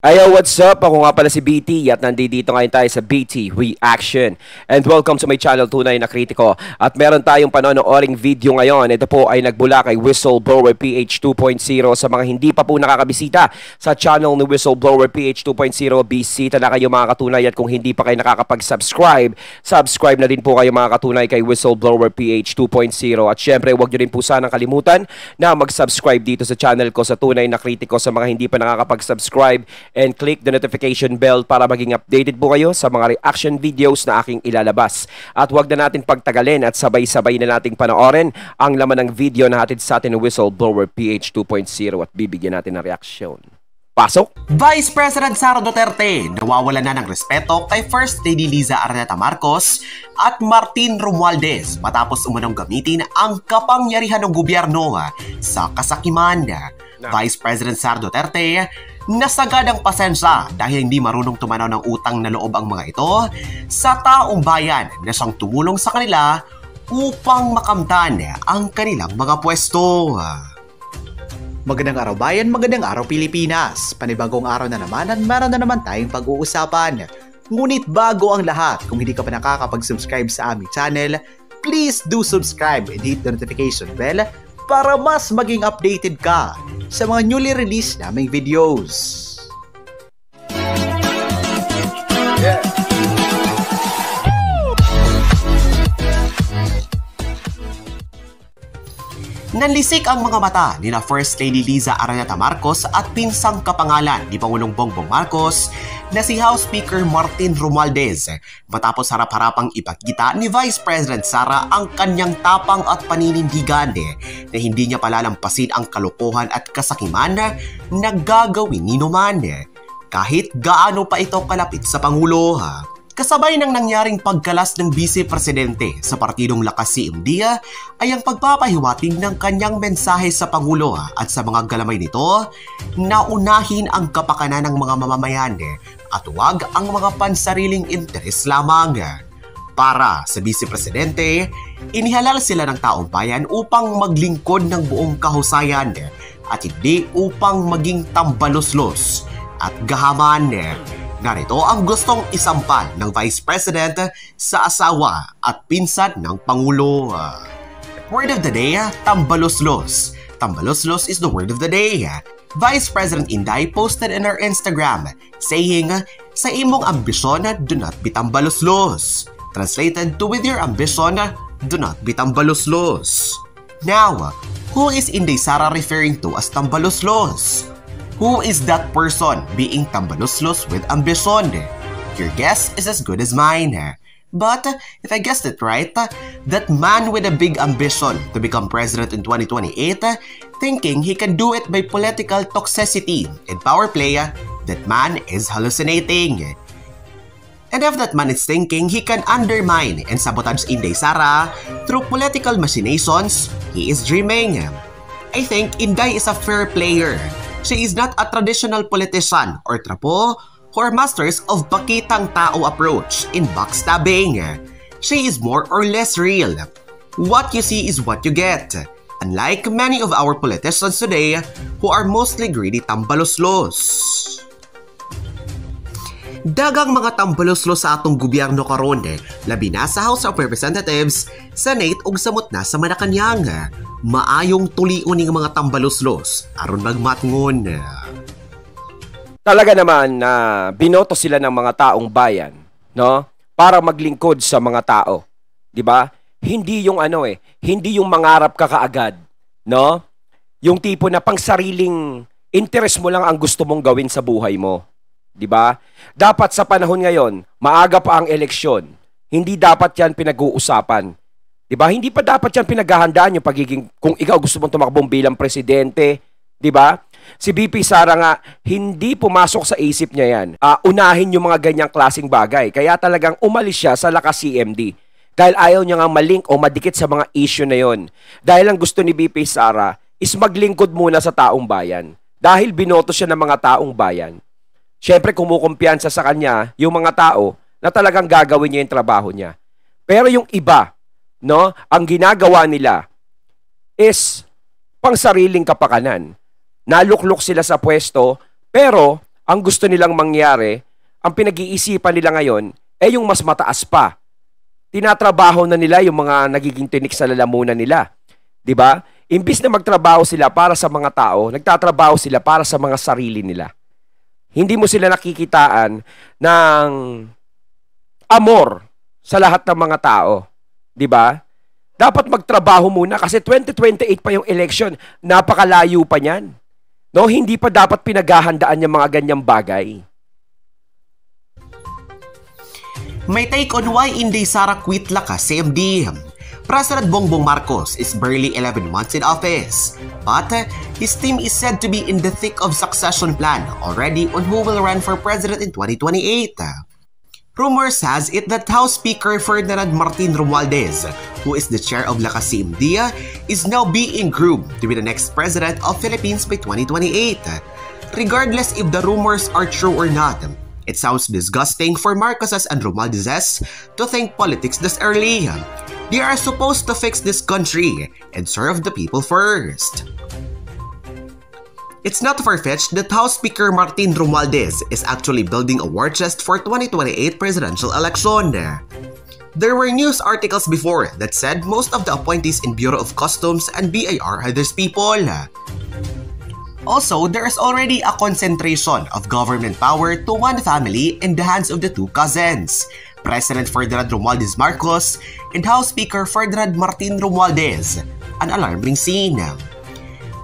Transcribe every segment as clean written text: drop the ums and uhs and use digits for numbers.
Ayo, what's up? Ako nga pala si BT at nandito ngayon tayo sa BT Reaction. And welcome to my channel, Tunay na Kritiko. At meron tayong panonooring video ngayon. Ito po ay nagbula kay Whistleblower PH 2.0. Sa mga hindi pa po nakakabisita sa channel ni Whistleblower PH 2.0, bisita na kayo mga katunay. At kung hindi pa kayo nakakapag-subscribe, subscribe na din po kayo mga katunay kay Whistleblower PH 2.0. At syempre, huwag nyo rin po sanang kalimutan na mag-subscribe dito sa channel ko sa Tunay na Kritiko sa mga hindi pa nakakapag-subscribe. And click the notification bell para maging updated po kayo sa mga reaction videos na aking ilalabas. At huwag na natin pagtagalin at sabay-sabay na nating panoorin ang laman ng video na hatid sa atin ng Whistleblower PH 2.0 at bibigyan natin ng reaksyon. Pasok! Vice President Sara Duterte nawawala na ng respeto kay First Lady Liza Araneta Marcos at Martin Romualdez matapos umunong gamitin ang kapangyarihan ng gobyerno sa kasakiman. Vice President Sara Duterte nasagad ang pasensya dahil hindi marunong tumanaw ng utang na loob ang mga ito sa taong bayan na siyang tumulong sa kanila upang makamtan ang kanilang mga pwesto. Magandang araw bayan, magandang araw Pilipinas. Panibagong araw na naman at meron na naman tayong pag-uusapan. Ngunit bago ang lahat, kung hindi ka pa nakakapag-subscribe sa aming channel, please do subscribe and hit the notification bell para mas maging updated ka sa mga newly released naming videos. Nanlisik ang mga mata ni na First Lady Liza Araneta Marcos at pinsang kapangalan ni Pangulong Bongbong Marcos na si House Speaker Martin Romualdez matapos harap-harapang ipagkita ni Vice President Sara ang kanyang tapang at paninindigan na hindi niya palalampasin ang kalokohan at kasakiman na gagawin ni Numan kahit gaano pa ito kalapit sa Pangulo. Kasabay ng nangyaring pagkalas ng Vice Presidente sa partidong Lakas CMD ay ang pagpapahiwatig ng kanyang mensahe sa Pangulo at sa mga galamay nito na unahin ang kapakanan ng mga mamamayan at huwag ang mga pansariling interes lamang. Para sa Vice Presidente, inihalal sila ng taong bayan upang maglingkod ng buong kahusayan at hindi upang maging tambaluslos at gahaman. Narito ang gustong isampal ng Vice President sa asawa at pinsan ng Pangulo. Word of the day, tambaluslos. Tambaluslos is the word of the day. Vice President Inday posted in her Instagram saying, "Sa imong ambisyon, do not be tambaluslos." Translated to, with your ambition, do not be tambaluslos. Now, who is Inday Sara referring to as tambaluslos? Who is that person being tambaluslos with ambition? Your guess is as good as mine. But if I guessed it right, that man with a big ambition to become president in 2028, thinking he can do it by political toxicity and power play, that man is hallucinating. And if that man is thinking he can undermine and sabotage Inday Sara through political machinations, he is dreaming. I think Inday is a fair player. She is not a traditional politician or trapo or masters of bakitang tao approach in backstabbing. She is more or less real. What you see is what you get. Unlike many of our politicians today who are mostly greedy tambaluslos. Dagang mga tambaluslos sa atong gobyerno karon, labi na sa House of Representatives, Senate ug samot na sa Malacañang. Maayong tulion ning mga tambaluslos aron magmatngon. Talaga naman na binoto sila ng mga taong bayan, no? Para maglingkod sa mga tao, 'di ba? Hindi yung hindi yung mangarap ka kaagad, no? Yung tipo na pangsariling interest mo lang ang gusto mong gawin sa buhay mo. 'Di ba? Dapat sa panahon ngayon, maaga pa ang eleksyon. Hindi dapat 'yan pinag-uusapan. 'Di ba? Hindi pa dapat 'yan pinaghahandaan yung pagiging kung ikaw gusto mong tumakbong bilang presidente, 'di ba? Si BP Sara nga hindi pumasok sa isip niya 'yan. Unahin yung mga ganyang klaseng bagay. Kaya talagang umalis siya sa Lakas CMD. Dahil ayaw niya nga malink o madikit sa mga issue na 'yon. Dahil ang gusto ni BP Sara is maglingkod muna sa taong bayan. Dahil binoto siya ng mga taong bayan. Siyempre, kumukumpiyansa sa kanya yung mga tao na talagang gagawin niya yung trabaho niya. Pero yung iba, no, ang ginagawa nila is pangsariling kapakanan. Naluklok sila sa pwesto, pero Ang gusto nilang mangyari, ang pinag-iisipan nila ngayon, yung mas mataas pa. Tinatrabaho na nila yung mga nagiging tinik sa lalamunan nila. 'Di ba? Imbis na magtrabaho sila para sa mga tao, nagtatrabaho sila para sa mga sarili nila. Hindi mo sila nakikitaan ng amor sa lahat ng mga tao. 'Di ba? Dapat magtrabaho muna kasi 2028 pa yung election. Napakalayo pa niyan. No, hindi pa dapat pinaghahandaan yung mga ganyang bagay. May take on why Inday Sara quit lakas CMD. President Bongbong Marcos is barely 11 months in office, but his team is said to be in the thick of succession plan already on who will run for president in 2028. Rumors has it that House Speaker Ferdinand Martin Romualdez, who is the chair of Lakas CMD, is now being groomed to be the next president of Philippines by 2028. Regardless if the rumors are true or not, it sounds disgusting for Marcoses and Romualdezes to think politics this early. They are supposed to fix this country and serve the people first. It's not far-fetched that House Speaker Martin Romualdez is actually building a war chest for 2028 presidential election. There were news articles before that said most of the appointees in Bureau of Customs and BIR are these people. Also, there is already a concentration of government power to one family in the hands of the two cousins, President Ferdinand Romualdez Marcos and House Speaker Ferdinand Martin Romualdez, an alarming scene.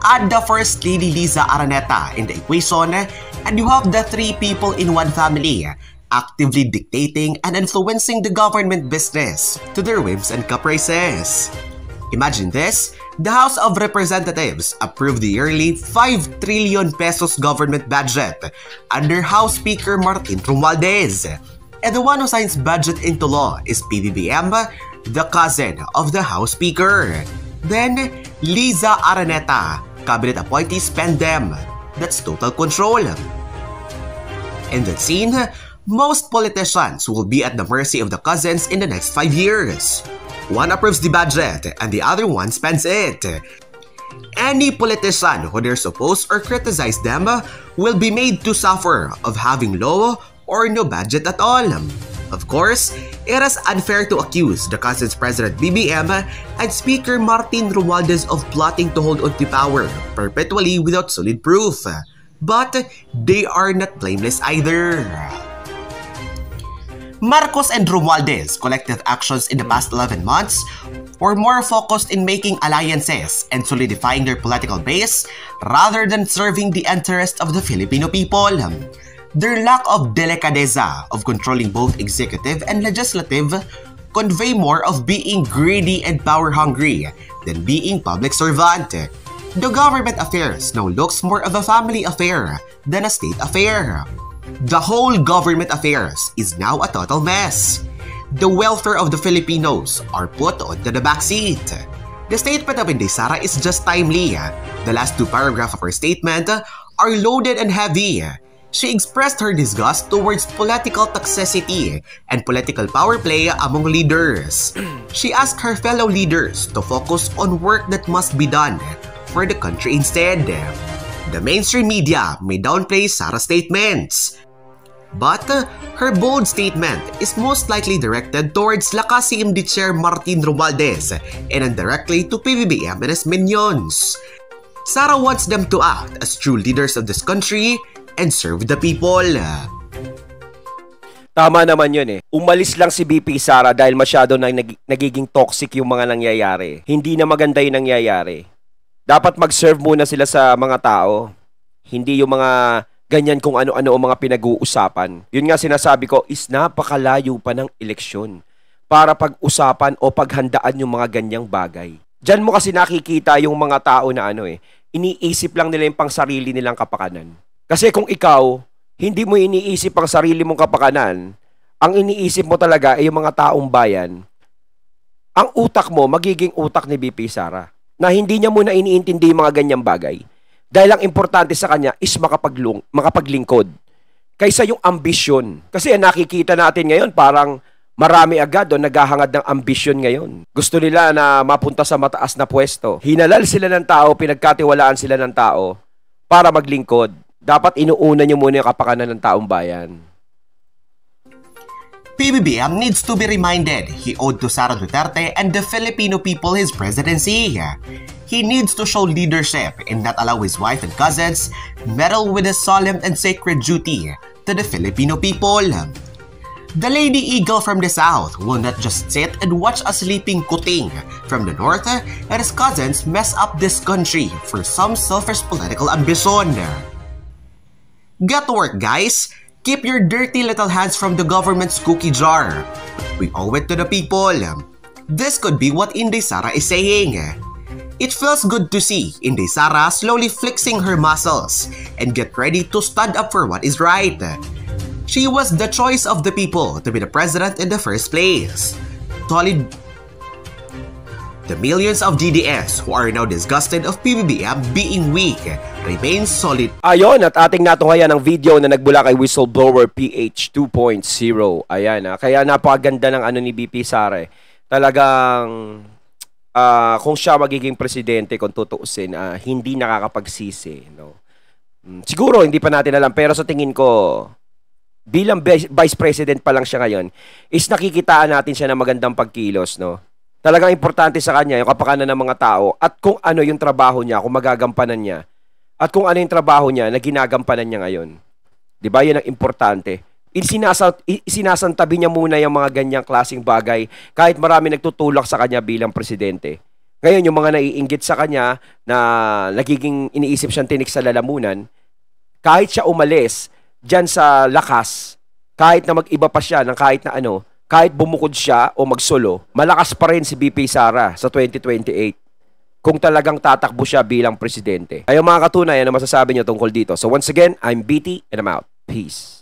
Add the First Lady Liza Araneta in the equation, and you have the three people in one family actively dictating and influencing the government business to their whims and caprices. Imagine this, the House of Representatives approved the yearly 5 trillion pesos government budget under House Speaker Martin Romualdez, and the one who signs budget into law is PBBM, the cousin of the House Speaker. Then, Liza Araneta, cabinet appointees spend them. That's total control. In that scene, most politicians will be at the mercy of the cousins in the next 5 years. One approves the budget and the other one spends it. Any politician who dares oppose or criticize them will be made to suffer of having low or no budget at all. Of course, it is unfair to accuse the cousins President BBM and Speaker Martin Romualdez of plotting to hold on to power perpetually without solid proof. But they are not blameless either. Marcos and Romualdez collective actions in the past 11 months were more focused in making alliances and solidifying their political base rather than serving the interest of the Filipino people. Their lack of delicadeza of controlling both executive and legislative convey more of being greedy and power-hungry than being public servant. The government affairs now looks more of a family affair than a state affair. The whole government affairs is now a total mess. The welfare of the Filipinos are put onto the backseat. The statement of Inday Sara is just timely. The last two paragraphs of her statement are loaded and heavy. She expressed her disgust towards political toxicity and political power play among leaders. She asked her fellow leaders to focus on work that must be done for the country instead. The mainstream media may downplay Sara's statements, but her bold statement is most likely directed towards Lakas CMD Chair Martin Romualdez and indirectly to PBBM and his minions. Sara wants them to act as true leaders of this country and serve the people. Tama naman yun eh. Umalis lang si BP Sara dahil masyado na nagiging toxic yung mga nangyayari. Hindi na maganda yung nangyayari. Dapat mag-serve muna sila sa mga tao. Hindi yung mga ganyan kung ano-ano ang mga pinag-uusapan. Yun nga sinasabi ko is napakalayo pa ng eleksyon para pag-usapan o paghandaan yung mga ganyang bagay. Diyan mo kasi nakikita yung mga tao na iniisip lang nila yung pang sarili nilang kapakanan. Kasi kung ikaw, hindi mo iniisip ang sarili mong kapakanan, ang iniisip mo talaga ay yung mga taong bayan, ang utak mo magiging utak ni BP Sara na hindi niya muna iniintindi yung mga ganyang bagay. Dahil ang importante sa kanya is makapaglingkod kaysa yung ambisyon. Kasi nakikita natin ngayon parang marami agad o naghahangad ng ambisyon ngayon. Gusto nila na mapunta sa mataas na pwesto. Hinalal sila ng tao, pinagkatiwalaan sila ng tao para maglingkod. Dapat inuuna nyo muna yung kapakanan ng taong bayan. PBBM needs to be reminded he owed to Sara Duterte and the Filipino people his presidency. He needs to show leadership and not allow his wife and cousins meddle with his solemn and sacred duty to the Filipino people. The Lady Eagle from the South will not just sit and watch a sleeping kuting from the North and his cousins mess up this country for some selfish political ambition. Get to work, guys! Keep your dirty little hands from the government's cookie jar. We owe it to the people. This could be what Inday Sara is saying. It feels good to see Inday Sara slowly flexing her muscles and get ready to stand up for what is right. She was the choice of the people to be the president in the first place. The millions of DDS who are now disgusted of PBBM being weak remain solid. Ayon, at ating natungayan ang video na nagbula kay Whistleblower PH 2.0. Ayan, kaya napakaganda ng ni BP Sara. Talagang kung siya magiging presidente, kung tutuusin, hindi nakakapagsisi. No? Siguro, hindi pa natin alam. Pero sa tingin ko, bilang vice president pa lang siya ngayon, is nakikitaan natin siya ng magandang pagkilos. No? Talagang importante sa kanya yung kapakanan ng mga tao at kung ano yung trabaho niya, kung magagampanan niya. At kung ano yung trabaho niya na ginagampanan niya ngayon. 'Di ba? Yan ang importante. Sinasantabi niya muna yung mga ganyang klaseng bagay kahit marami nagtutulak sa kanya bilang presidente. Ngayon, yung mga naiinggit sa kanya na nagiging iniisip siyang tinik sa lalamunan, kahit siya umalis dyan sa lakas, kahit na mag-iba pa siya ng kahit na ano, kahit bumukod siya o magsolo, malakas pa rin si BP Sara sa 2028 kung talagang tatakbo siya bilang presidente. Ayaw mga katunay, ano masasabi niyo tungkol dito? So once again, I'm BT and I'm out. Peace.